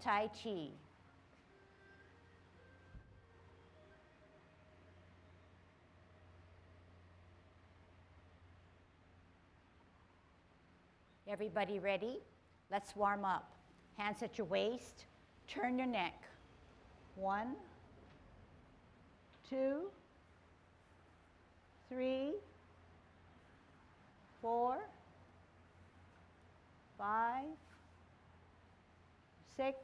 Tai Chi. Everybody ready? Let's warm up. Hands at your waist, turn your neck. 1, 2, 3, 4, 5, 6,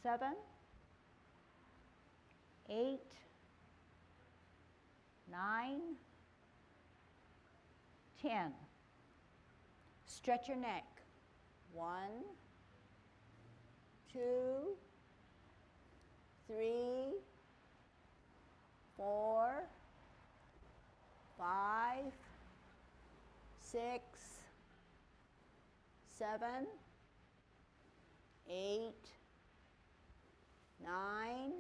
7, 8, 9, 10. Stretch your neck. 1, 2, 3, 4, 5, 6, 7, 8, 9,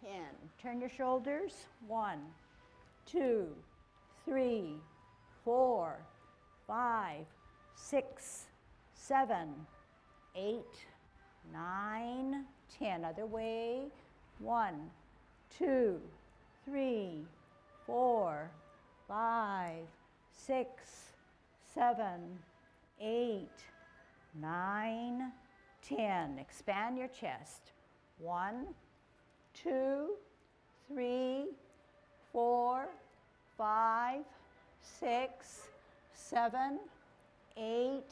10. Turn your shoulders. 1, 2, 3, 4, 5, 6, 7, 8, 9, 10. Other way. 1, 2, 3, 4, 5, 6, 7, 8, 9, 10. Expand your chest. 1, 2, 3, 4, 5, 6, 7, 8,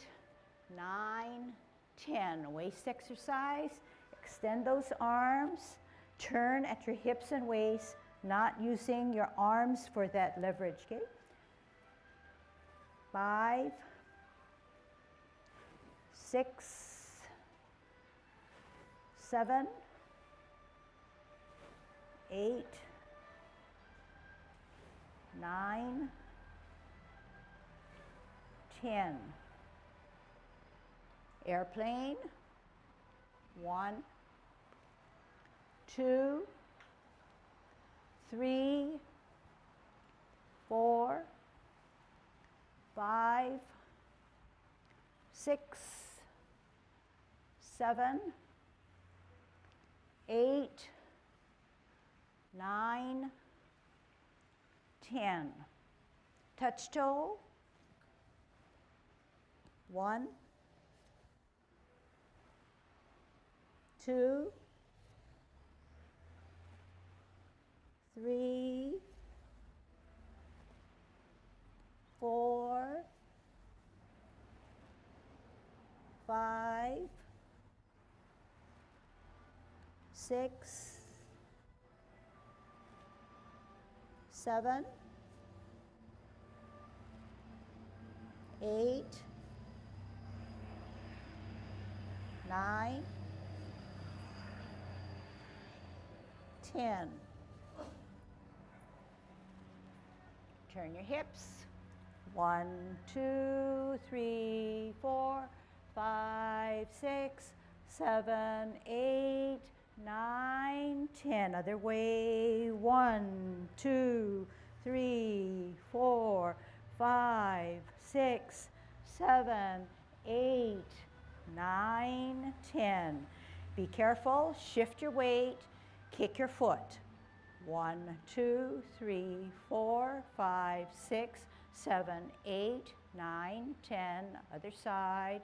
9, 10. Waist exercise. Extend those arms. Turn at your hips and waist, not using your arms for that leverage, okay? 5, 6, 7, 8, 9, 10. Airplane. 1, 2, 3, 4, 5, 6, 7, 8, 9, 10. Touch toe. 1, 2, 3, 4, 5, 6, 7, 8, 9, 10. Turn your hips. 1, 2, 3, 4, 5, 6, 7, 8, 9, 10. Other way. 1, 2, 3, 4, 5, 6, 7, 8, 9, 10. Be careful. Shift your weight. Kick your foot. 1, 2, 3, 4, 5, 6, 7, 8, 9, 10. Other side.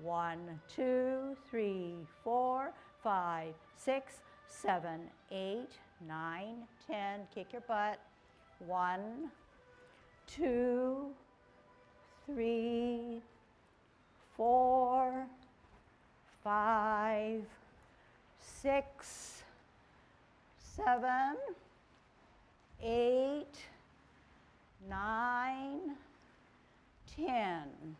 1, 2, 3, 4, 5, 6, 7, 8, 9, 10. Kick your butt. 1, 2, 3, 4, 5, 6, 7, 8, 9, 10.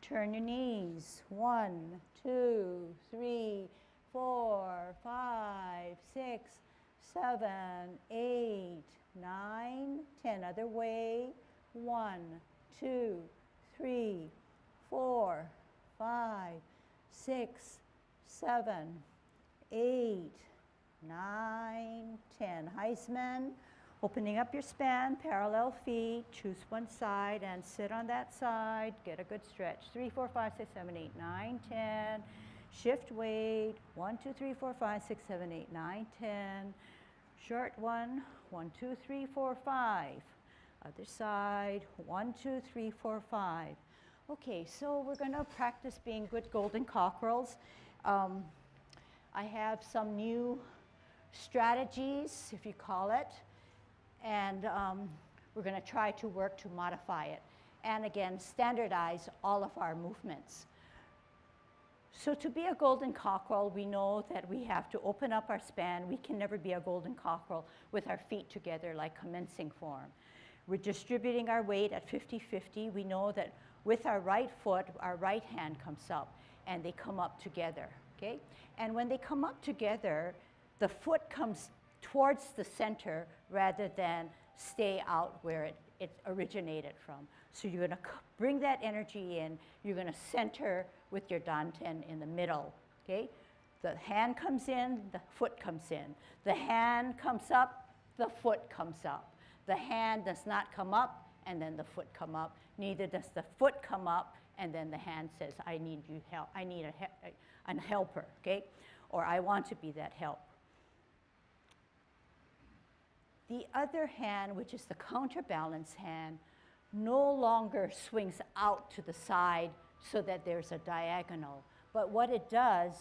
Turn your knees. 1, 2, 3, 4, 5, 6, 7, 8, 9, 10. Other way. 1, 2, 3, 4, 5, 6, 7, 8, 9, 10. Heisman. Opening up your span, parallel feet, choose one side and sit on that side. Get a good stretch. 3, 4, 5, 6, 7, 8, 9, 10. Shift weight. 1, 2, 3, 4, 5, 6, 7, 8, 9, 10. Short one. 1, 2, 3, 4, 5. Other side. 1, 2, 3, 4, 5. Okay, so we're going to practice being good golden cockerels. I have some new strategies, if you call it, and we're going to try to work to modify it. And again, standardize all of our movements. So to be a golden cockerel, we know that we have to open up our span. We can never be a golden cockerel with our feet together like commencing form. We're distributing our weight at 50-50. We know that with our right foot, our right hand comes up, and they come up together, okay? And when they come up together, the foot comes towards the center rather than stay out where it originated from. So you're going to bring that energy in. You're going to center with your danten in the middle, okay? The hand comes in, the foot comes in. The hand comes up, the foot comes up. The hand does not come up, and then the foot come up. Neither does the foot come up, and then the hand says, I need you help. I need a helper, okay? Or I want to be that help. The other hand, which is the counterbalance hand, no longer swings out to the side so that there's a diagonal. But what it does,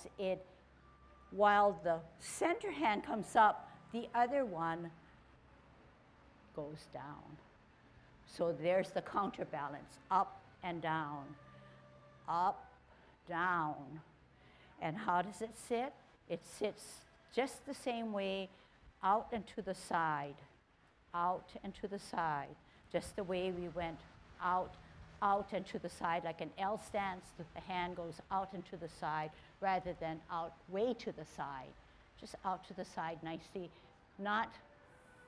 while the center hand comes up, the other one goes down. So there's the counterbalance, up and down, up, down. And how does it sit? It sits just the same way, out and to the side, out and to the side. Just the way we went out and to the side, like an L stance, the hand goes out and to the side rather than out way to the side. Just out to the side nicely, not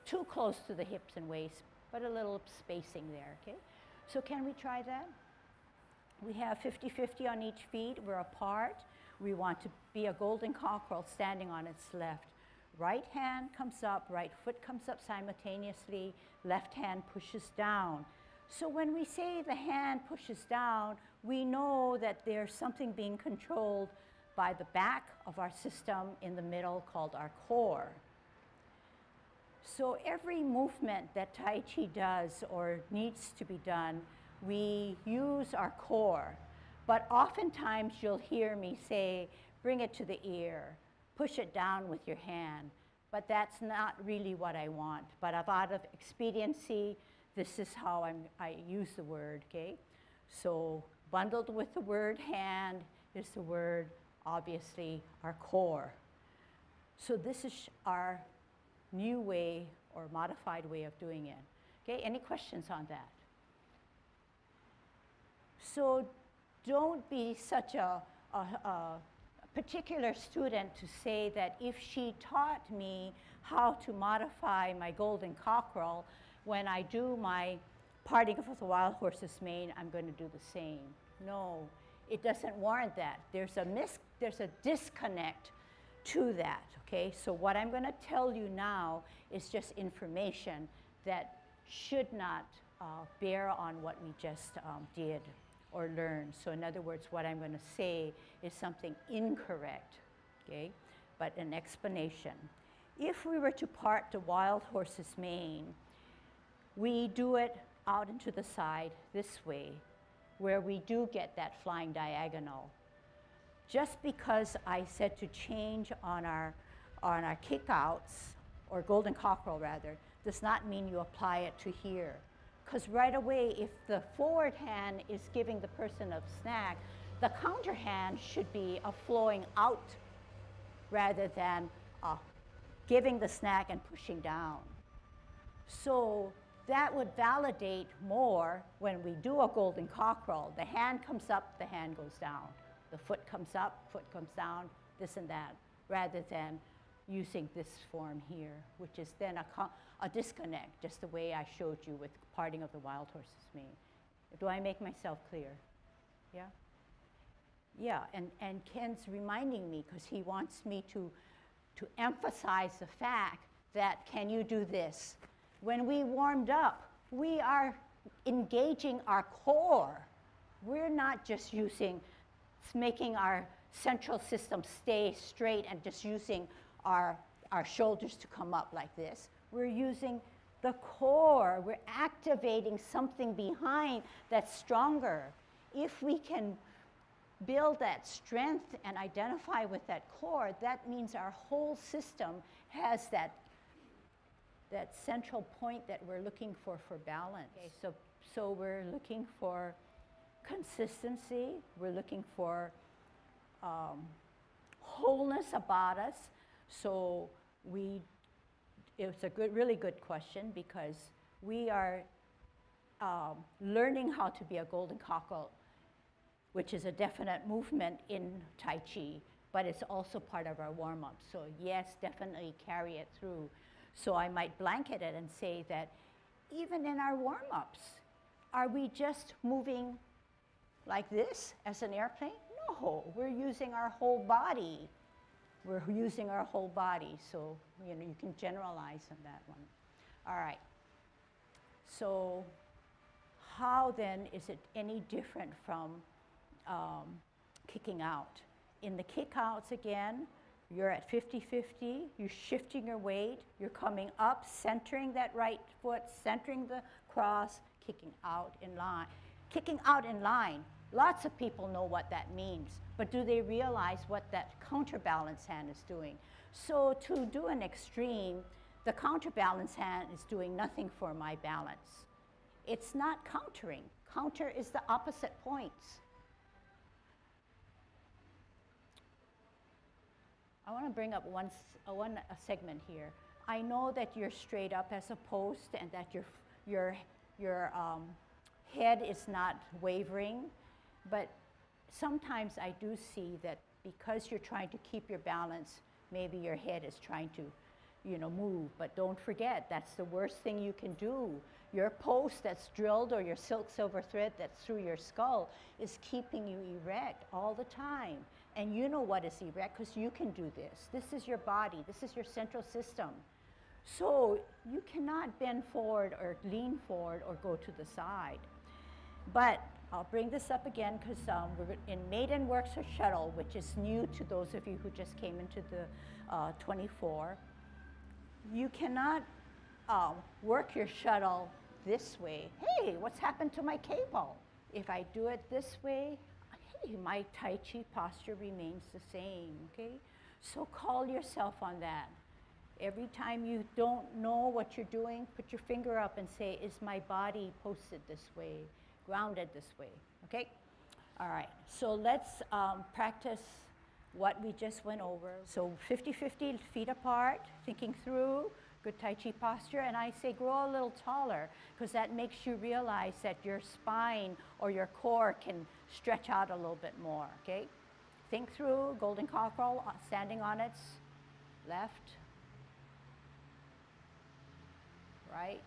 too close to the hips and waist, but a little spacing there, okay? So can we try that? We have 50-50 on each feet. We're apart. We want to be a golden cockerel standing on its left. Right hand comes up, right foot comes up simultaneously, left hand pushes down. So when we say the hand pushes down, we know that there's something being controlled by the back of our system in the middle called our core. So every movement that Tai Chi does or needs to be done, we use our core. But oftentimes you'll hear me say, bring it to the ear, push it down with your hand. But that's not really what I want. But out of expediency, this is how I use the word, okay? So bundled with the word hand is the word, obviously, our core. So this is our new way or modified way of doing it. Okay, any questions on that? So don't be such a particular student to say that if she taught me how to modify my golden cockerel, when I do my parting of the wild horse's mane, I'm going to do the same. No, it doesn't warrant that. There's a disconnect to that, okay? So what I'm going to tell you now is just information that should not bear on what we just did or learned. So in other words, what I'm going to say is something incorrect, okay? But an explanation. If we were to part the wild horse's mane, we do it out into the side this way, where we do get that flying diagonal. Just because I said to change on our kickouts, or golden cockerel rather, does not mean you apply it to here. Because right away, if the forward hand is giving the person a snag, the counter hand should be a flowing out rather than giving the snag and pushing down. So that would validate more when we do a golden cockerel. The hand comes up, the hand goes down. The foot comes up, foot comes down, this and that, rather than using this form here, which is then a disconnect, just the way I showed you with parting of the wild horse's mane. Do I make myself clear? Yeah? Yeah, and Ken's reminding me, because he wants me to emphasize the fact that, can you do this? When we warmed up, we are engaging our core. We're not just making our central system stay straight and just using our shoulders to come up like this. We're using the core. We're activating something behind that's stronger. If we can build that strength and identify with that core, that means our whole system has that central point that we're looking for balance. Okay, so we're looking for consistency. We're looking for wholeness about us. So it's a really good question, because we are learning how to be a golden cockerel, which is a definite movement in Tai Chi, but it's also part of our warm-up. So yes, definitely carry it through. So I might blanket it and say that even in our warm-ups, are we just moving like this as an airplane? No, we're using our whole body. We're using our whole body. So you can generalize on that one. All right. So how then is it any different from kicking out? In the kick-outs again, you're at 50-50, you're shifting your weight, you're coming up, centering that right foot, centering the cross, kicking out in line. Kicking out in line, lots of people know what that means, but do they realize what that counterbalance hand is doing? So to do an extreme, the counterbalance hand is doing nothing for my balance. It's not countering. Counter is the opposite points. I want to bring up one segment here. I know that you're straight up as a post and that your head is not wavering, but sometimes I do see that because you're trying to keep your balance, maybe your head is trying to move. But don't forget, that's the worst thing you can do. Your post that's drilled, or your silver thread that's through your skull, is keeping you erect all the time. And you know what is erect, because you can do this. This is your body. This is your central system. So you cannot bend forward or lean forward or go to the side. But I'll bring this up again, because we're in Maiden Works or Shuttle, which is new to those of you who just came into the 24. You cannot work your shuttle this way. Hey, what's happened to my cable? If I do it this way, hey, my Tai Chi posture remains the same, okay? So call yourself on that. Every time you don't know what you're doing, put your finger up and say, is my body posted this way, grounded this way, okay? All right, so let's practice what we just went over. So 50-50, feet apart, thinking through, good Tai Chi posture, and I say grow a little taller, because that makes you realize that your spine or your core can stretch out a little bit more, okay? Think through, golden cockerel, standing on its left, right,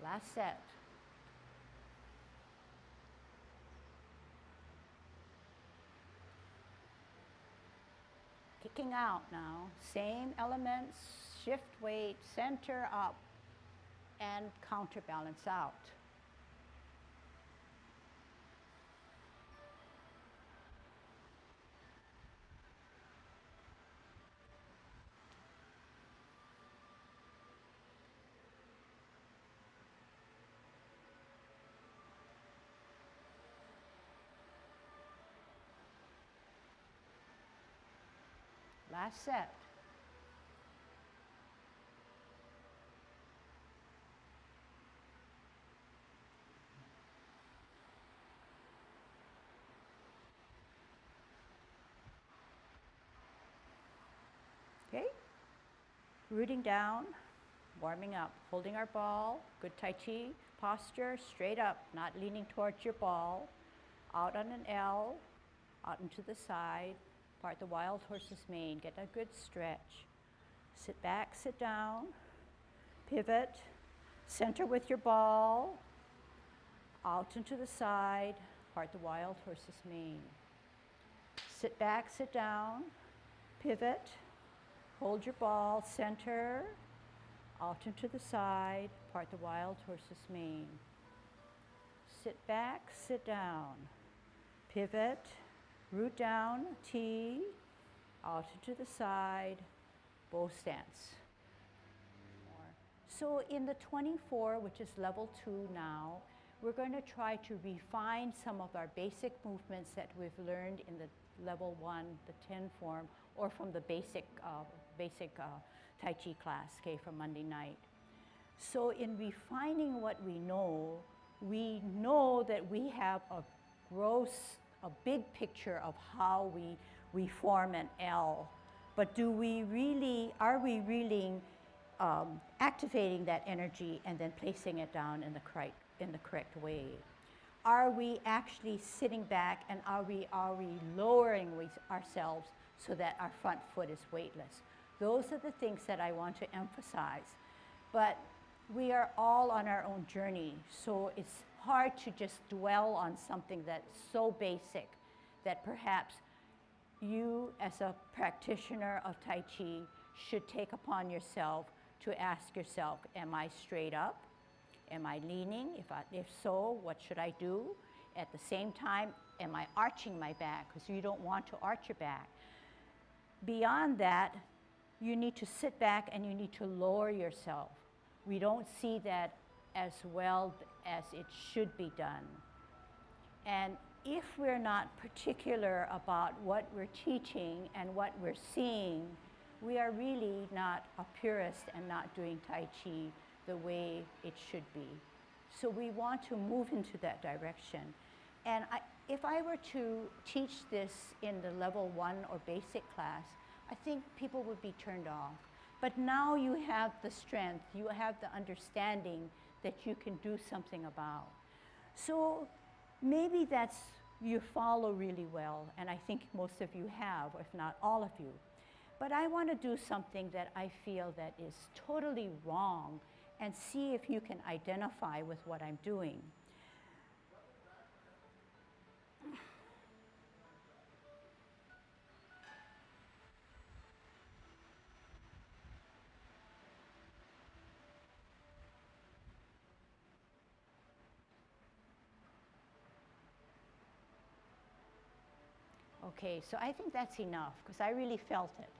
last set. Kicking out now, same elements, shift weight, center up, and counterbalance out. Last set. Okay, rooting down, warming up, holding our ball, good Tai Chi posture, straight up, not leaning towards your ball, out on an L, out into the side, part the wild horse's mane, get a good stretch. Sit back, sit down, pivot, center with your ball, out into the side, part the wild horse's mane. Sit back, sit down, pivot, hold your ball, center, out and to the side, part the wild horse's mane. Sit back, sit down, pivot, root down, T, out and to the side, bow stance. So in the 24, which is level 2 now, we're going to try to refine some of our basic movements that we've learned in the level 1, the 10 form, or from the basic Tai Chi class, okay, from Monday night. So in refining what we know that we have a big picture of how we form an L. But are we really activating that energy and then placing it down in the correct way? Are we actually sitting back, and are we lowering ourselves so that our front foot is weightless? Those are the things that I want to emphasize. But we are all on our own journey, so it's hard to just dwell on something that's so basic that perhaps you, as a practitioner of Tai Chi, should take upon yourself to ask yourself, am I straight up? Am I leaning? If so, what should I do? At the same time, am I arching my back? Because you don't want to arch your back. Beyond that, you need to sit back and you need to lower yourself. We don't see that as well as it should be done. And if we're not particular about what we're teaching and what we're seeing, we are really not a purist and not doing Tai Chi the way it should be. So we want to move into that direction. And if I were to teach this in the level 1 or basic class, I think people would be turned off. But now you have the strength, you have the understanding that you can do something about. So maybe you follow really well, and I think most of you have, if not all of you. But I want to do something that I feel that is totally wrong, and see if you can identify with what I'm doing. Okay, so I think that's enough, because I really felt it.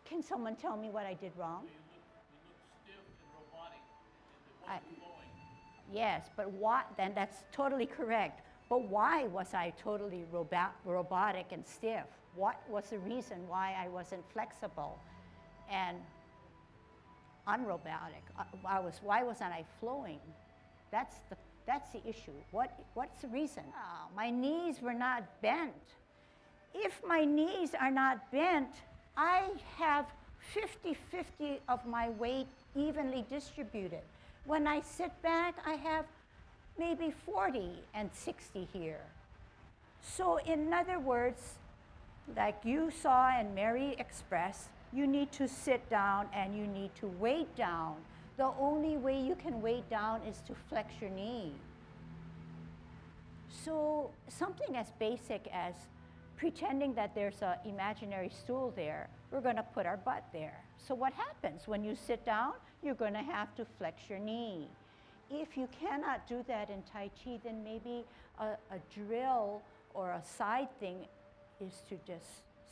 Can someone tell me what I did wrong? You look stiff and robotic, and it wasn't flowing. Yes, but what? Then that's totally correct. But why was I totally robotic and stiff? What was the reason why I wasn't flexible and unrobotic? Why wasn't I flowing? That's the issue. What's the reason? My knees were not bent. If my knees are not bent, I have 50-50 of my weight evenly distributed. When I sit back, I have maybe 40 and 60 here. So in other words, like you saw and Mary expressed, you need to sit down and you need to weight down. The only way you can weight down is to flex your knee. So something as basic as pretending that there's an imaginary stool there, we're going to put our butt there. So what happens? When you sit down, you're going to have to flex your knee. If you cannot do that in Tai Chi, then maybe a drill or a side thing is to just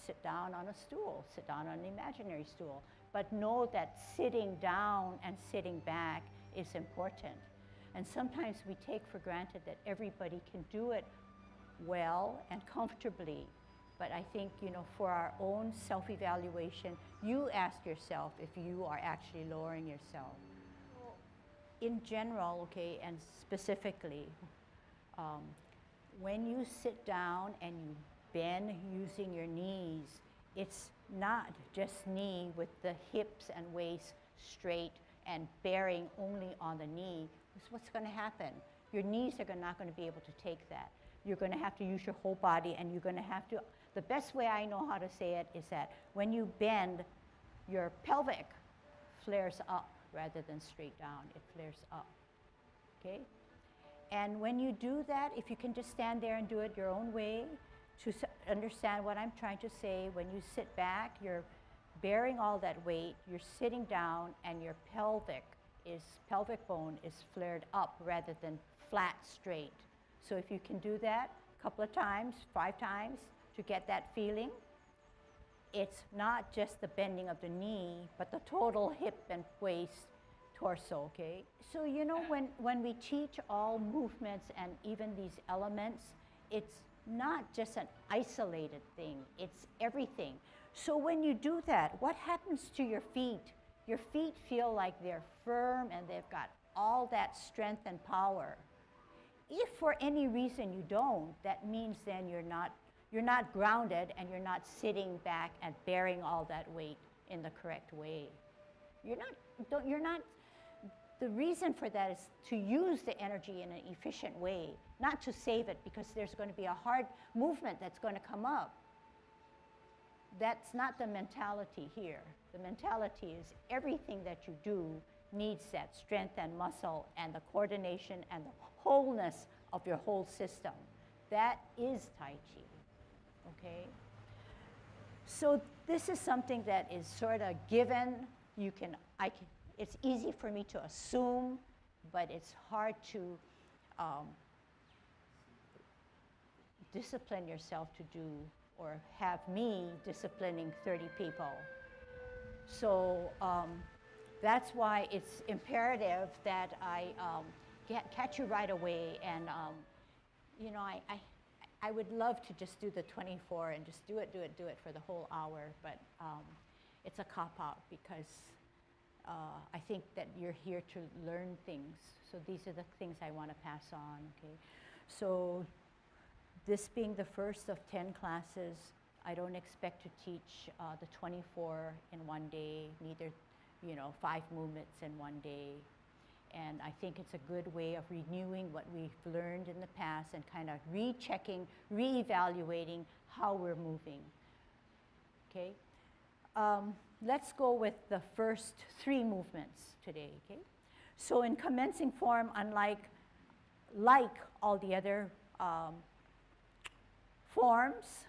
sit down on a stool, sit down on an imaginary stool. But know that sitting down and sitting back is important. And sometimes we take for granted that everybody can do it well and comfortably. But I think, for our own self-evaluation, you ask yourself if you are actually lowering yourself. In general, okay, and specifically, when you sit down and you bend using your knees, it's not just knee with the hips and waist straight and bearing only on the knee. What's going to happen? Your knees are not going to be able to take that. You're going to have to use your whole body, and you're going to have to, the best way I know how to say it is that when you bend, your pelvic flares up rather than straight down. It flares up, okay? And when you do that, if you can just stand there and do it your own way, to understand what I'm trying to say, when you sit back, you're bearing all that weight, you're sitting down, and your pelvic bone is flared up rather than flat straight. So if you can do that a couple of times, 5 times, to get that feeling, it's not just the bending of the knee, but the total hip and waist, torso, okay? So you know, when we teach all movements and even these elements, it's not just an isolated thing, it's everything. So when you do that, what happens to your feet? Your feet feel like they're firm and they've got all that strength and power. If for any reason you don't, that means then you're not grounded and you're not sitting back and bearing all that weight in the correct way. The reason for that is to use the energy in an efficient way, not to save it because there's going to be a hard movement that's going to come up. That's not the mentality here. The mentality is everything that you do needs that strength and muscle and the coordination and the wholeness of your whole system. That is Tai Chi, okay? So this is something that is sort of given. It's easy for me to assume, but it's hard to discipline yourself to do, or have me disciplining 30 people. So that's why it's imperative that I catch you right away. And you know, I would love to just do the 24 and just do it for the whole hour, but it's a cop-out because I think that you're here to learn things. So these are the things I want to pass on, okay? So this being the first of 10 classes, I don't expect to teach the 24 in one day, neither, 5 movements in one day. And I think it's a good way of renewing what we've learned in the past and kind of rechecking, reevaluating how we're moving, okay? Let's go with the first 3 movements today, okay? So in commencing form, unlike all the other forms,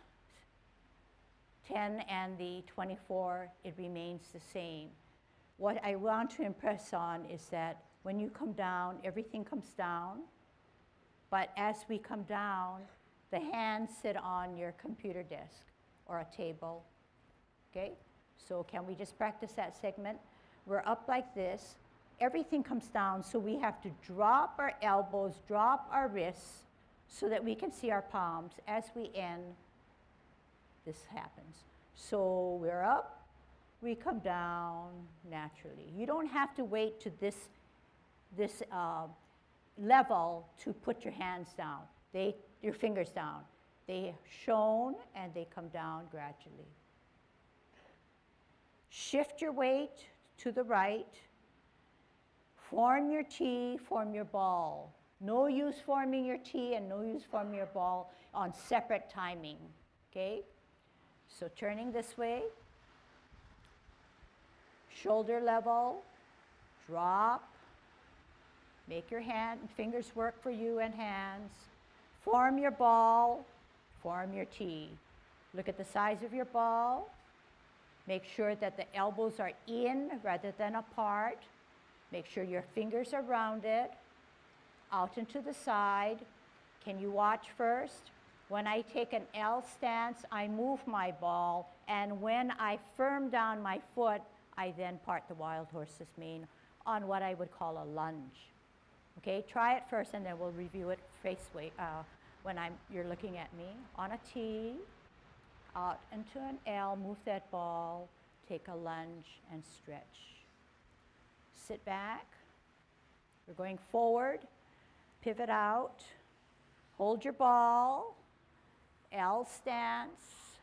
10 and the 24, it remains the same. What I want to impress on is that when you come down, everything comes down, but as we come down, the hands sit on your computer desk or a table, okay? So can we just practice that segment? We're up like this. Everything comes down, so we have to drop our elbows, drop our wrists, so that we can see our palms. As we end, this happens. So we're up, we come down naturally. You don't have to wait to this level to put your hands down, your fingers down. They shown and they come down gradually. Shift your weight to the right. Form your T, form your ball. No use forming your T and no use forming your ball on separate timing, okay? So turning this way, shoulder level, drop, make your fingers work for you and hands. Form your ball, form your T. Look at the size of your ball. Make sure that the elbows are in rather than apart. Make sure your fingers are rounded. Out and to the side. Can you watch first? When I take an L stance, I move my ball, and when I firm down my foot, I then part the wild horse's mane on what I would call a lunge. Okay, try it first, and then we'll review it when you're looking at me. On a T, out into an L, move that ball, take a lunge, and stretch. Sit back. We're going forward, pivot out, hold your ball, L stance,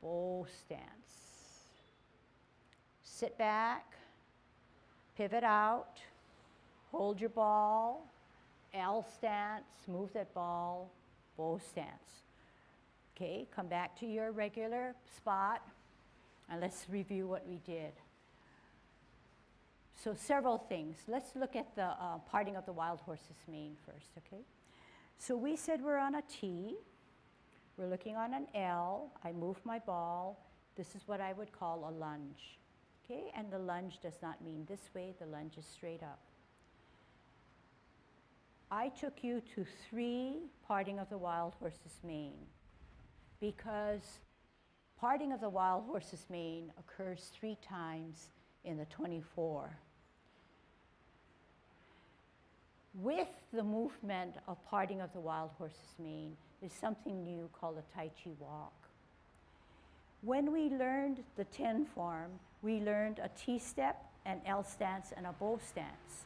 bow stance. Sit back, pivot out, hold your ball, L stance, move that ball, bow stance. Okay, come back to your regular spot, and let's review what we did. So several things. Let's look at the parting of the wild horse's mane first, okay? So we said we're on a T. We're looking on an L. I move my ball. This is what I would call a lunge, okay? And the lunge does not mean this way. The lunge is straight up. I took you to 3 parting of the wild horse's mane because parting of the wild horse's mane occurs 3 times in the 24. With the movement of parting of the wild horse's mane is something new called a Tai Chi walk. When we learned the 10 form, we learned a T step, an L stance, and a bow stance.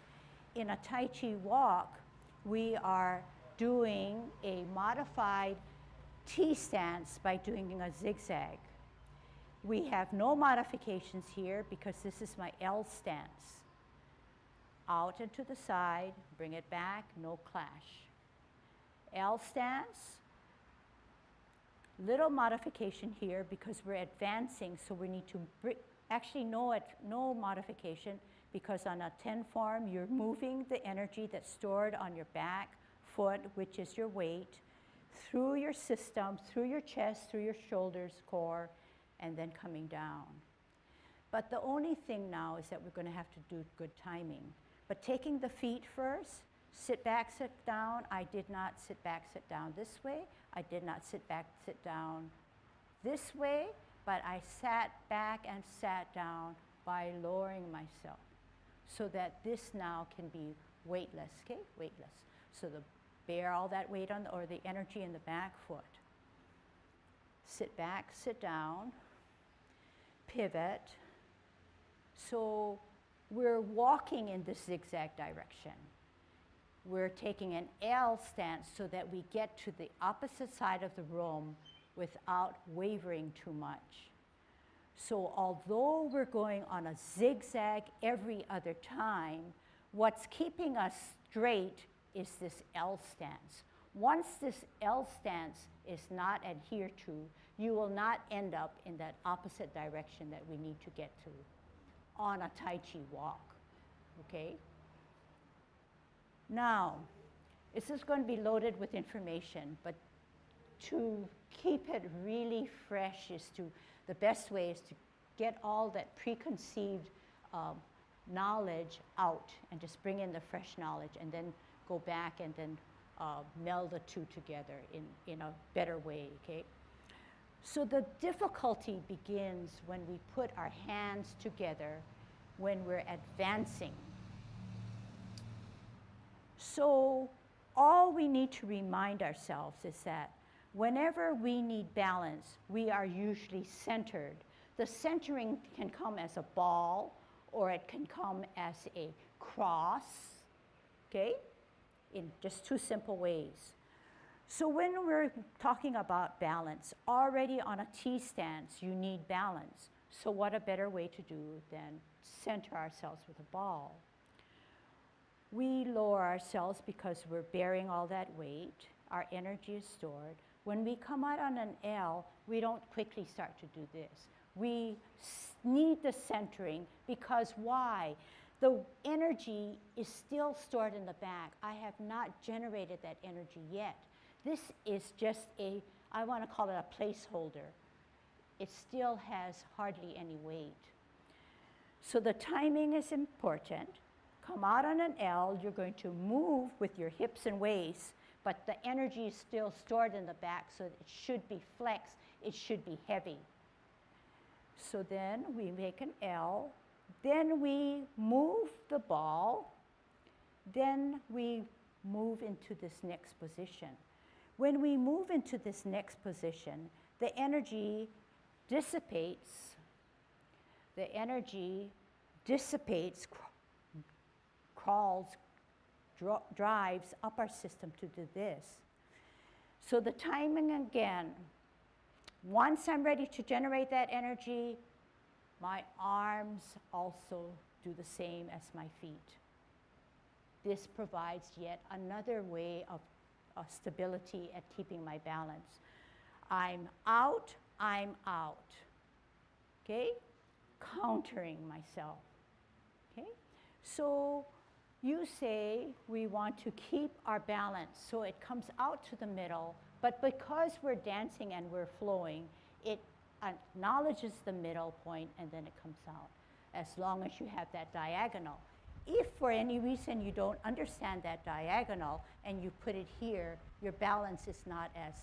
In a Tai Chi walk, we are doing a modified T stance by doing a zigzag. We have no modifications here because this is my L stance. Out and to the side, bring it back, no clash. L stance, little modification here because we're advancing, so we need to actually no modification because on a 10 form, you're moving the energy that's stored on your back foot, which is your weight, through your system, through your chest, through your shoulders, core, and then coming down. But the only thing now is that we're going to have to do good timing. But taking the feet first, sit back, sit down. I did not sit back, sit down this way. I did not sit back, sit down this way, but I sat back and sat down by lowering myself so that this now can be weightless, okay? Weightless. So bear all that weight on or the energy in the back foot. Sit back, sit down, pivot. So we're walking in this zigzag direction. We're taking an L stance so that we get to the opposite side of the room without wavering too much. So although we're going on a zigzag every other time, what's keeping us straight is this L stance. Once this L stance is not adhered to, you will not end up in that opposite direction that we need to get to on a Tai Chi walk, okay? Now, this is going to be loaded with information, but to keep it really fresh the best way is to get all that preconceived knowledge out and just bring in the fresh knowledge and then go back and then meld the two together in a better way, okay? So the difficulty begins when we put our hands together when we're advancing. So all we need to remind ourselves is that whenever we need balance, we are usually centered. The centering can come as a ball or it can come as a cross, okay? In just 2 simple ways. So when we're talking about balance, already on a T stance, you need balance. So what a better way to do than center ourselves with a ball. We lower ourselves because we're bearing all that weight. Our energy is stored. When we come out on an L, we don't quickly start to do this. We need the centering because why? The energy is still stored in the back. I have not generated that energy yet. This is just I want to call it a placeholder. It still has hardly any weight. So the timing is important. Come out on an L, you're going to move with your hips and waist, but the energy is still stored in the back, so it should be flexed, it should be heavy. So then we make an L, then we move the ball, then we move into this next position. When we move into this next position, the energy dissipates, crawls, drives up our system to do this. So the timing again, once I'm ready to generate that energy, my arms also do the same as my feet. This provides yet another way of stability at keeping my balance. I'm out, okay? Countering myself, okay? So you say we want to keep our balance so it comes out to the middle, but because we're dancing and we're flowing, it acknowledges the middle point and then it comes out, as long as you have that diagonal. If for any reason you don't understand that diagonal and you put it here, your balance is not as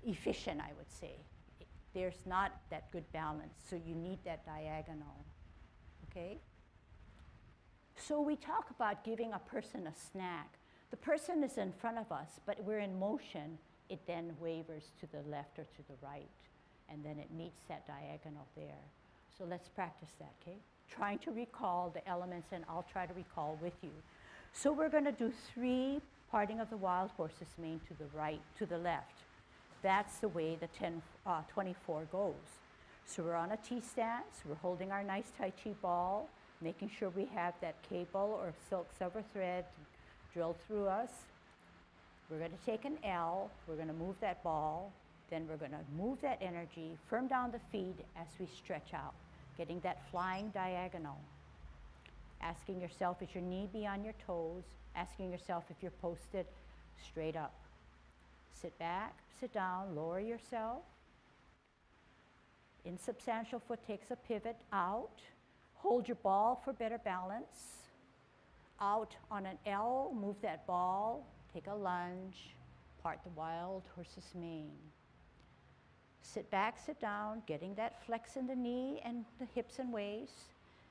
efficient, I would say. There's not that good balance, so you need that diagonal, okay? So we talk about giving a person a snack. The person is in front of us, but we're in motion. It then wavers to the left or to the right, and then it meets that diagonal there. So let's practice that, okay? Trying to recall the elements, and I'll try to recall with you. So we're going to do 3 parting of the wild horse's mane to the right, to the left. That's the way the 24 goes. So we're on a T stance. We're holding our nice Tai Chi ball, making sure we have that cable or silk silver thread drilled through us. We're going to take an L. We're going to move that ball. Then we're going to move that energy, firm down the feet as we stretch out, getting that flying diagonal. Asking yourself, is your knee beyond your toes? Asking yourself if you're posted straight up. Sit back, sit down, lower yourself. Insubstantial foot takes a pivot out. Hold your ball for better balance. Out on an L, move that ball, take a lunge, part the wild horse's mane. Sit back, sit down, getting that flex in the knee and the hips and waist.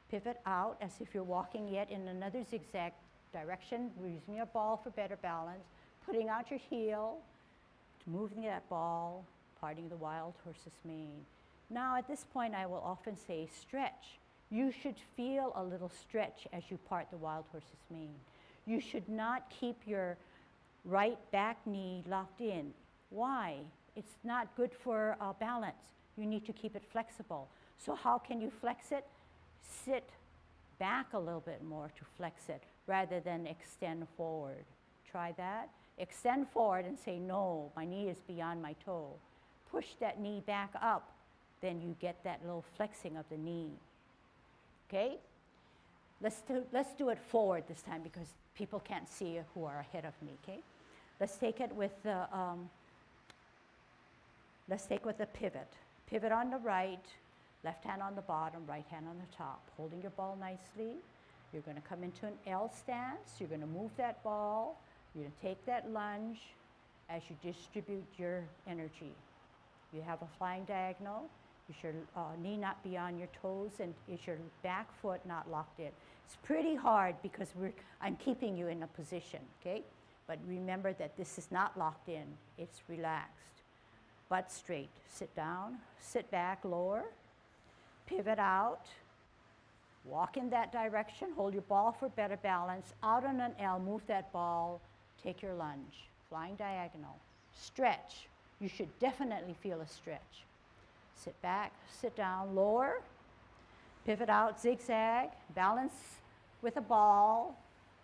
Pivot out as if you're walking yet in another zigzag direction, using your ball for better balance, putting out your heel, moving that ball, parting the wild horse's mane. Now at this point I will often say stretch. You should feel a little stretch as you part the wild horse's mane. You should not keep your right back knee locked in. Why? It's not good for balance. You need to keep it flexible. So how can you flex it? Sit back a little bit more to flex it rather than extend forward. Try that. Extend forward and say, no, my knee is beyond my toe. Push that knee back up, then you get that little flexing of the knee. Okay? Let's do it forward this time because people can't see who are ahead of me, okay? Let's take it with the pivot. Pivot on the right, left hand on the bottom, right hand on the top. Holding your ball nicely. You're going to come into an L stance. You're going to move that ball. You're going to take that lunge as you distribute your energy. You have a flying diagonal. Is your knee not beyond your toes, and is your back foot not locked in? It's pretty hard because I'm keeping you in a position, okay? But remember that this is not locked in. It's relaxed. Butt straight. Sit down, sit back, lower, pivot out, walk in that direction, hold your ball for better balance, out on an L, move that ball, take your lunge, flying diagonal. Stretch. You should definitely feel a stretch. Sit back, sit down, lower, pivot out, zigzag, balance with a ball,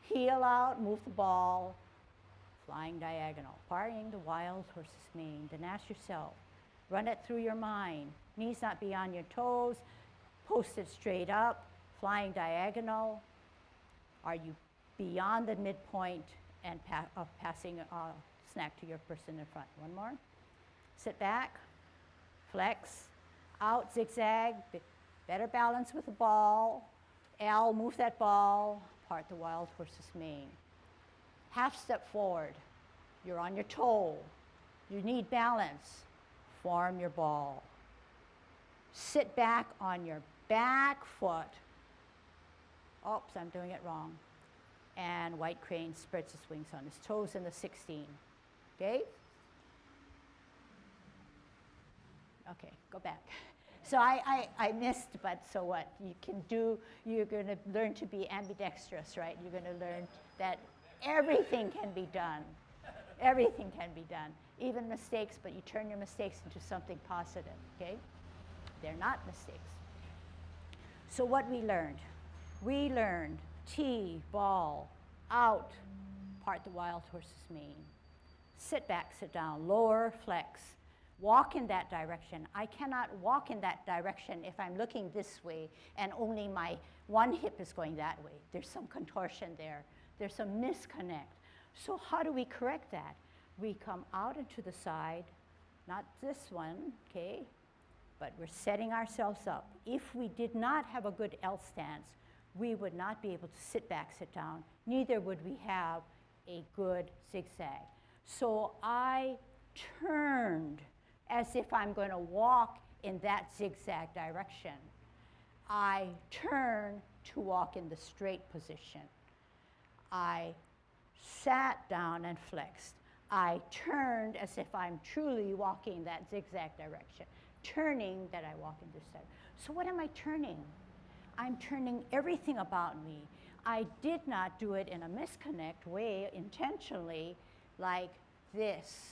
heel out, move the ball, flying diagonal, parting the wild horse's mane. Then ask yourself, run it through your mind. Knees not beyond your toes, posted straight up, flying diagonal. Are you beyond the midpoint and passing a snack to your person in front? One more. Sit back, flex, out, zigzag, better balance with the ball. L, move that ball, part the wild horse's mane. Half step forward. You're on your toe. You need balance. Form your ball. Sit back on your back foot. Oops, I'm doing it wrong. And white crane spreads his wings on his toes in the 16. Okay? Okay, go back. So I missed, but so what? You're going to learn to be ambidextrous, right? You're going to learn that everything can be done. Everything can be done. Even mistakes, but you turn your mistakes into something positive, okay? They're not mistakes. So what we learned T, ball, out, part the wild horse's mane. Sit back, sit down, lower, flex. walk in that direction. I cannot walk in that direction if I'm looking this way and only my one hip is going that way. There's some contortion there. There's some misconnect. So how do we correct that? We come out into the side, not this one, okay? But we're setting ourselves up. If we did not have a good L stance, we would not be able to sit back, sit down. Neither would we have a good zigzag. So I turned as if I'm going to walk in that zigzag direction. I turn to walk in the straight position. I sat down and flexed. I turned as if I'm truly walking that zigzag direction, turning that I walk in this direction. So what am I turning? I'm turning everything about me. I did not do it in a misconnect way intentionally like this.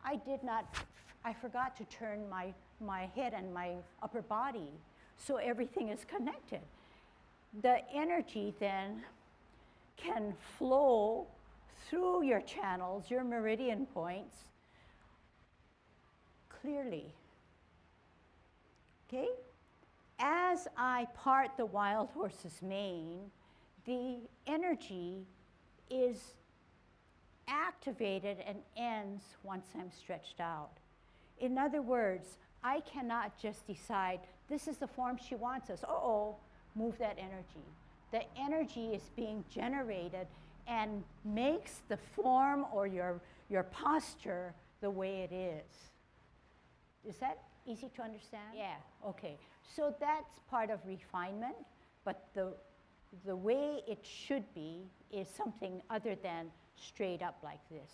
I forgot to turn my head and my upper body, so everything is connected. The energy then can flow through your channels, your meridian points, clearly. Okay? As I part the wild horse's mane, the energy is activated and ends once I'm stretched out. In other words, I cannot just decide, this is the form she wants us. Uh-oh, move that energy. The energy is being generated and makes the form or your posture the way it is. Is that easy to understand? Yeah, okay. So that's part of refinement, but the way it should be is something other than straight up like this.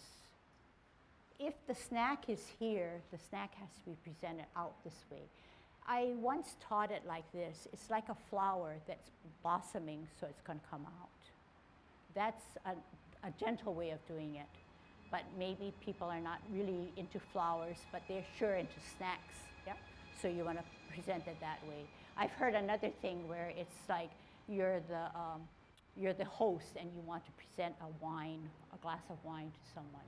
If the snack is here, the snack has to be presented out this way. I once taught it like this. It's like a flower that's blossoming, so it's going to come out. That's a gentle way of doing it. But maybe people are not really into flowers, but they're sure into snacks. Yep. So you want to present it that way. I've heard another thing where it's like you're the host and you want to present a glass of wine to someone.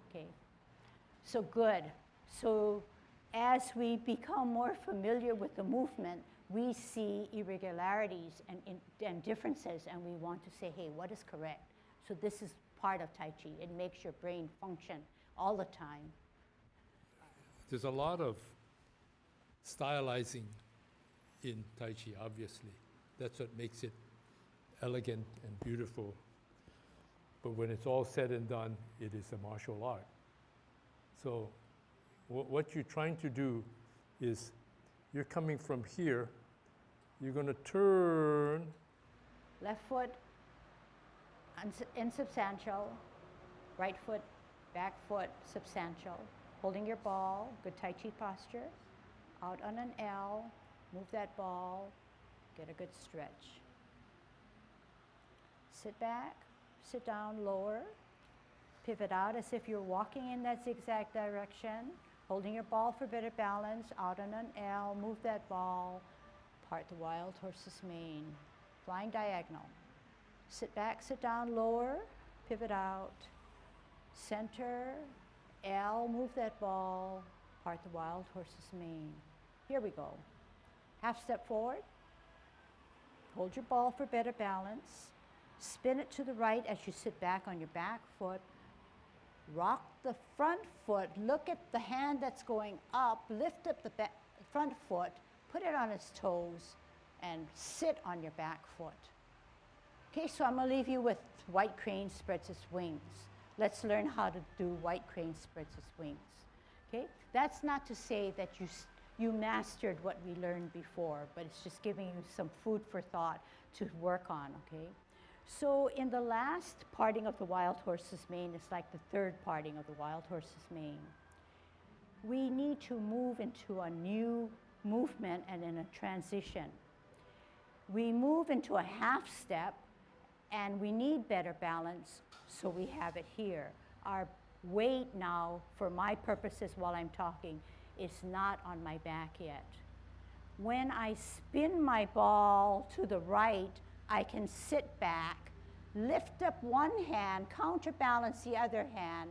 Okay. So good. So as we become more familiar with the movement, we see irregularities and differences, and we want to say, hey, what is correct? So this is part of Tai Chi. It makes your brain function all the time. There's a lot of stylizing in Tai Chi, obviously. That's what makes it elegant and beautiful. But when it's all said and done, it is a martial art. So what you're trying to do is you're coming from here, you're going to turn. Left foot, insubstantial. Right foot, back foot, substantial. Holding your ball, good Tai Chi posture. Out on an L, move that ball, get a good stretch. Sit back, sit down, lower. Pivot out as if you're walking in that zigzag direction. Holding your ball for better balance, out on an L, move that ball, part the wild horse's mane. Flying diagonal. Sit back, sit down, lower, pivot out. Center, L, move that ball, part the wild horse's mane. Here we go. Half step forward. Hold your ball for better balance. Spin it to the right as you sit back on your back foot. Rock the front foot. Look at the hand that's going up. Lift up the front foot. Put it on its toes and sit on your back foot. Okay, so I'm going to leave you with white crane spreads its wings. Let's learn how to do white crane spreads its wings. Okay, that's not to say that you mastered what we learned before, but it's just giving you some food for thought to work on, okay? So in the last parting of the wild horse's mane, it's like the third parting of the wild horse's mane. We need to move into a new movement and in a transition. We move into a half step and we need better balance, so we have it here. Our weight now, for my purposes while I'm talking, is not on my back yet. When I spin my ball to the right, I can sit back, lift up one hand, counterbalance the other hand,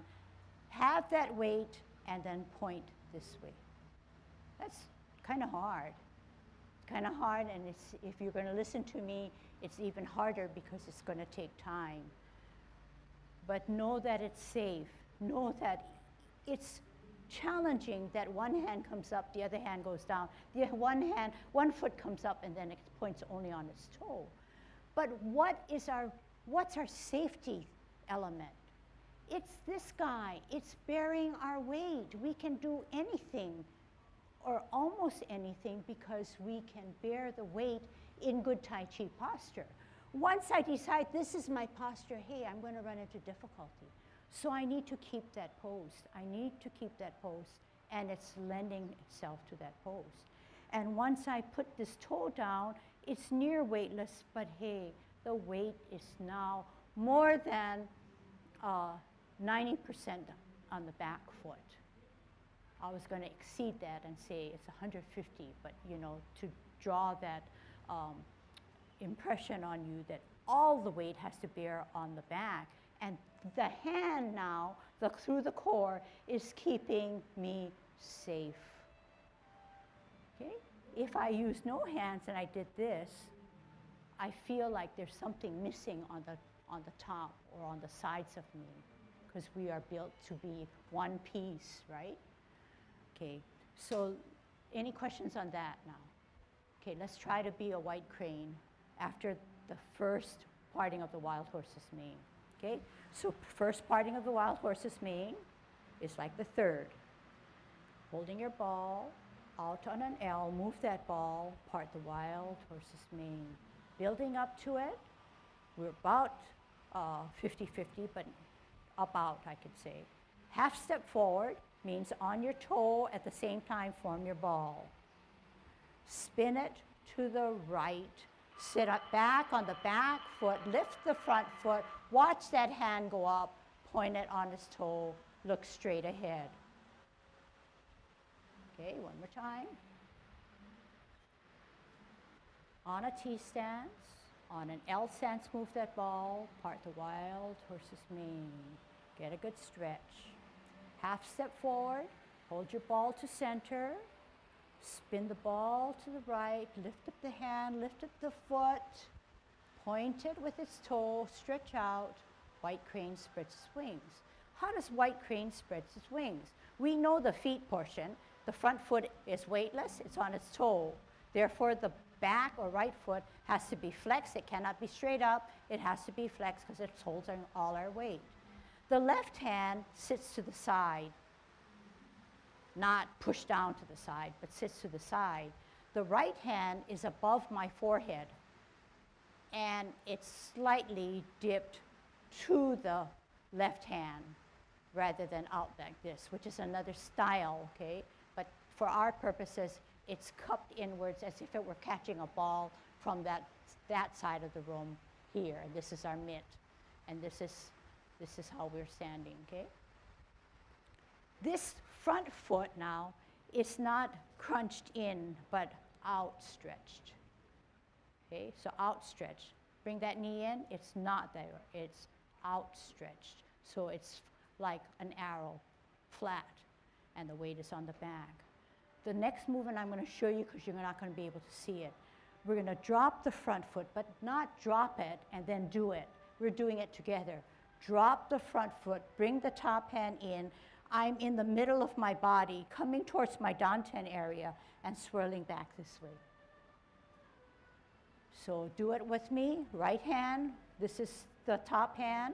have that weight, and then point this way. That's kind of hard. Kind of hard, and if you're going to listen to me, it's even harder because it's going to take time. But know that it's safe. Know that it's challenging that one hand comes up, the other hand goes down. One foot comes up, and then it points only on its toe. But what's our safety element? It's this guy. It's bearing our weight. We can do anything, or almost anything, because we can bear the weight in good Tai Chi posture. Once I decide this is my posture, hey, I'm going to run into difficulty. So I need to keep that pose. I need to keep that pose, and it's lending itself to that pose. And once I put this toe down, it's near weightless, but hey, the weight is now more than 90% on the back foot. I was going to exceed that and say it's 150, but to draw that impression on you that all the weight has to bear on the back. And the hand now, through the core, is keeping me safe. Okay? If I use no hands and I did this, I feel like there's something missing on the top or on the sides of me, because we are built to be one piece, right? Okay, so any questions on that now? Okay, let's try to be a white crane after the first parting of the wild horse's mane. Okay, so first parting of the wild horse's mane is like the third. Holding your ball out on an L, move that ball, part the wild horse's mane. Building up to it, we're about 50-50, but about, I could say. Half step forward means on your toe at the same time form your ball. Spin it to the right. Sit up back on the back foot, lift the front foot, watch that hand go up, point it on his toe, look straight ahead. Okay, one more time. On a T stance, on an L stance, move that ball, part the wild horse's mane. Get a good stretch. Half step forward, hold your ball to center, spin the ball to the right, lift up the hand, lift up the foot, point it with its toe, stretch out. White crane spreads its wings. How does white crane spread its wings? We know the feet portion. The front foot is weightless, it's on its toe. Therefore, the back or right foot has to be flexed. It cannot be straight up. It has to be flexed because it holds all our weight. The left hand sits to the side, not pushed down to the side, but sits to the side. The right hand is above my forehead, and it's slightly dipped to the left hand rather than out like this, which is another style, okay? But for our purposes, it's cupped inwards as if it were catching a ball from that side of the room here. And this is our mitt, and this is how we're standing, okay? This front foot now is not crunched in, but outstretched. Okay, so outstretched. Bring that knee in, it's not there, it's outstretched. So it's like an arrow, flat, and the weight is on the back. The next movement I'm going to show you, because you're not going to be able to see it, we're going to drop the front foot, but not drop it and then do it. We're doing it together. Drop the front foot, bring the top hand in. I'm in the middle of my body, coming towards my dantian area and swirling back this way. So do it with me. Right hand, this is the top hand.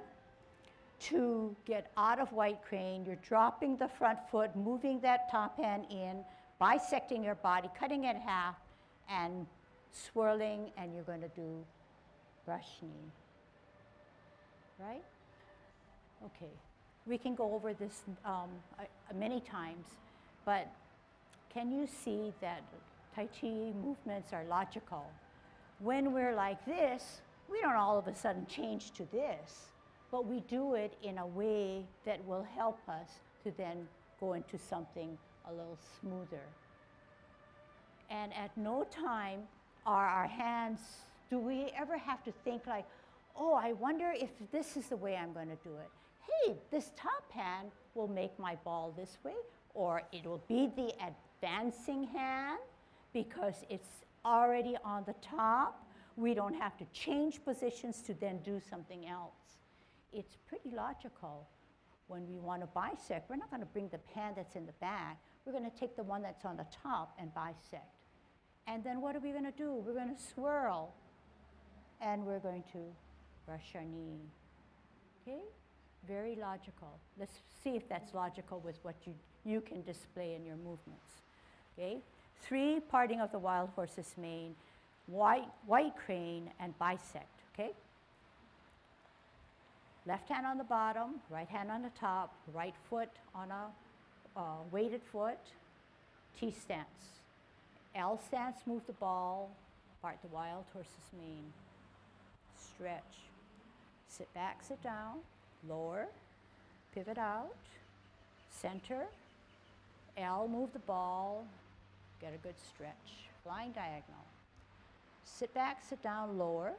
To get out of white crane, you're dropping the front foot, moving that top hand in, bisecting your body, cutting it in half, and swirling, and you're going to do brush knee. Right? Okay. We can go over this many times, but can you see that Tai Chi movements are logical? When we're like this, we don't all of a sudden change to this, but we do it in a way that will help us to then go into something a little smoother. And at no time are our hands, do we ever have to think like, oh, I wonder if this is the way I'm going to do it. hey, this top hand will make my ball this way, or it will be the advancing hand because it's already on the top. We don't have to change positions to then do something else. It's pretty logical. When we want to bisect, we're not going to bring the hand that's in the back. We're going to take the one that's on the top and bisect. And then what are we going to do? We're going to swirl, and we're going to brush our knee. Okay? Very logical. Let's see if that's logical with what you can display in your movements. Okay? 3, parting of the wild horse's mane, white crane, and bisect. Okay? Left hand on the bottom, right hand on the top, right foot on a weighted foot, T stance. L stance, move the ball, part the wild horse's mane. Stretch. Sit back, sit down, lower, pivot out, center. L, move the ball, get a good stretch. Flying diagonal. Sit back, sit down, lower,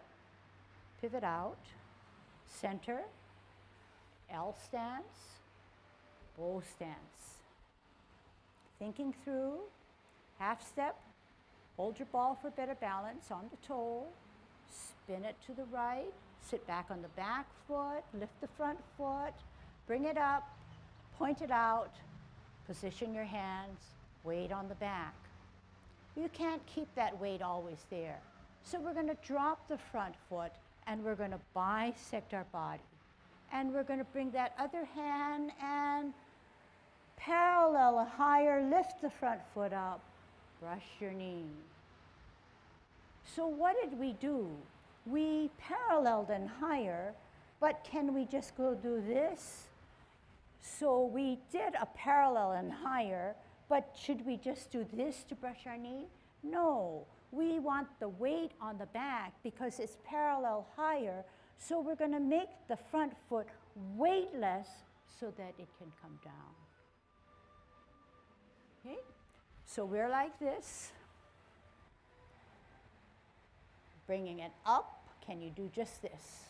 pivot out, center, L stance, bow stance. Thinking through, half step, hold your ball for better balance on the toe, spin it to the right, sit back on the back foot, lift the front foot, bring it up, point it out, position your hands, weight on the back. You can't keep that weight always there. So we're going to drop the front foot and we're going to bisect our body. And we're going to bring that other hand and parallel higher, lift the front foot up, brush your knee. So what did we do? We paralleled and higher, but can we just go do this? So we did a parallel and higher, but should we just do this to brush our knee? No, we want the weight on the back because it's parallel higher, so we're going to make the front foot weightless so that it can come down. Okay? So we're like this. Bringing it up, can you do just this?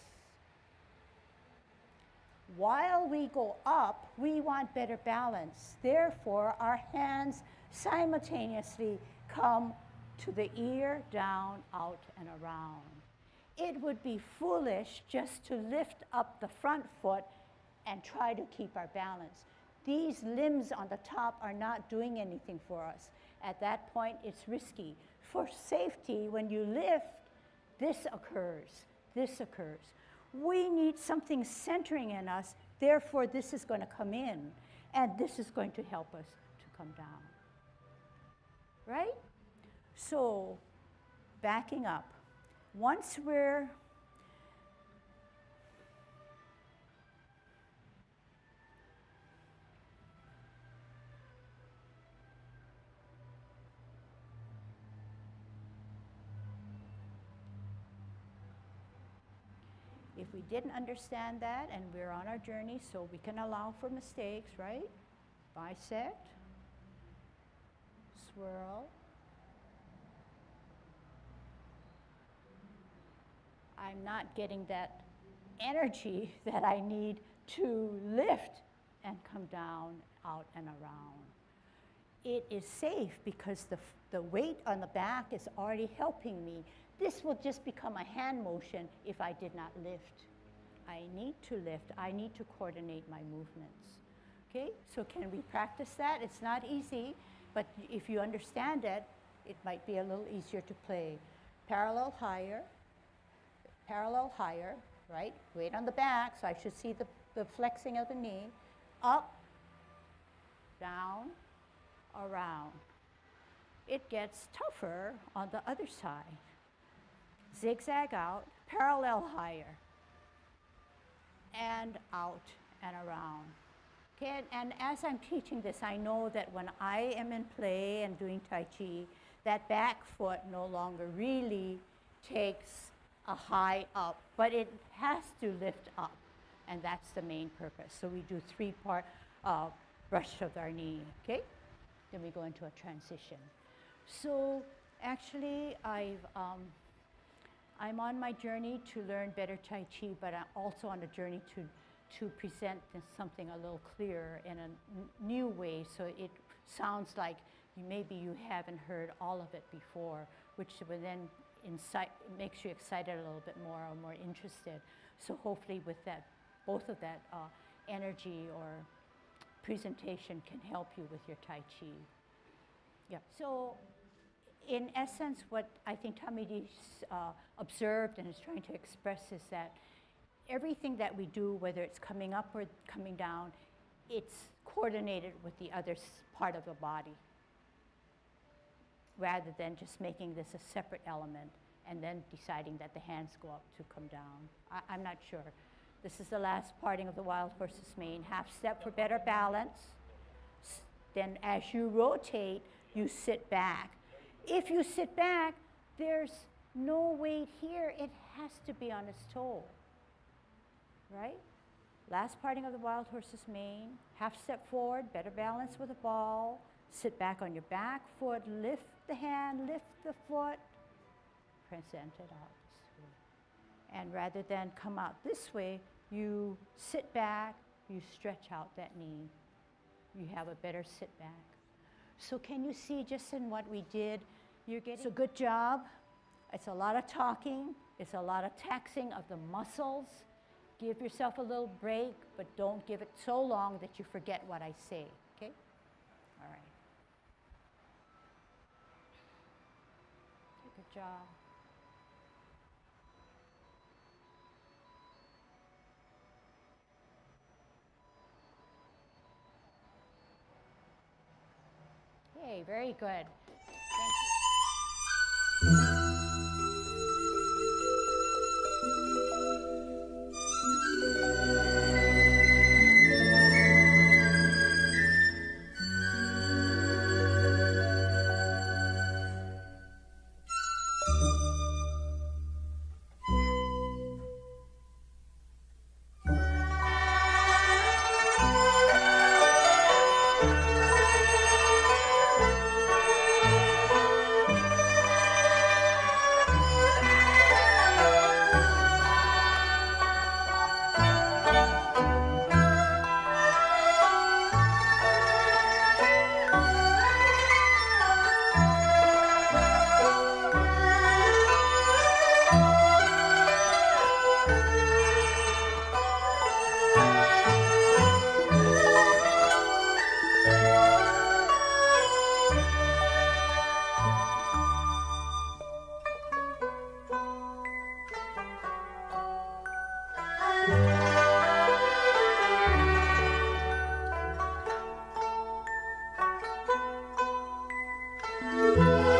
While we go up, we want better balance. Therefore, our hands simultaneously come to the ear, down, out, and around. It would be foolish just to lift up the front foot and try to keep our balance. These limbs on the top are not doing anything for us. At that point, it's risky. For safety, when you lift, this occurs, this occurs. We need something centering in us, therefore this is going to come in, and this is going to help us to come down. Right? So, backing up. Once we're if we didn't understand that and we're on our journey, so we can allow for mistakes, right? Bisect, swirl. I'm not getting that energy that I need to lift and come down, out, and around. It is safe because the weight on the back is already helping me. This will just become a hand motion if I did not lift. I need to lift. I need to coordinate my movements. Okay, so can we practice that? It's not easy, but if you understand it, it might be a little easier to play. Parallel higher, right? Weight on the back, so I should see the flexing of the knee. Up, down, around. It gets tougher on the other side. Zigzag out, parallel higher, and out and around. Okay, and as I'm teaching this, I know that when I am in play and doing Tai Chi, that back foot no longer really takes a high up, but it has to lift up, and that's the main purpose. So we do 3-part brush of our knee, okay? Then we go into a transition. So actually, I'm on my journey to learn better Tai Chi, but I'm also on a journey to present something a little clearer in a new way, so it sounds like maybe you haven't heard all of it before, which will then makes you excited a little bit more or more interested. So hopefully with that, both of that energy or presentation can help you with your Tai Chi. Yeah. So in essence, what I think Tamidi observed and is trying to express is that everything that we do, whether it's coming up or coming down, it's coordinated with the other part of the body, rather than just making this a separate element and then deciding that the hands go up to come down. I'm not sure. This is the last parting of the wild horse's mane. Half step for better balance. Then as you rotate, you sit back. If you sit back, there's no weight here. It has to be on his toe, right? Last parting of the wild horse's mane. Half step forward, better balance with the ball. Sit back on your back foot, lift the hand, lift the foot, present it out this way. And rather than come out this way, you sit back, you stretch out that knee. You have a better sit back. So can you see just in what we did, you're getting, it's a good job. It's a lot of talking. It's a lot of taxing of the muscles. Give yourself a little break, but don't give it so long that you forget what I say, okay? All right. Good job. Okay, very good. Thank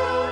you.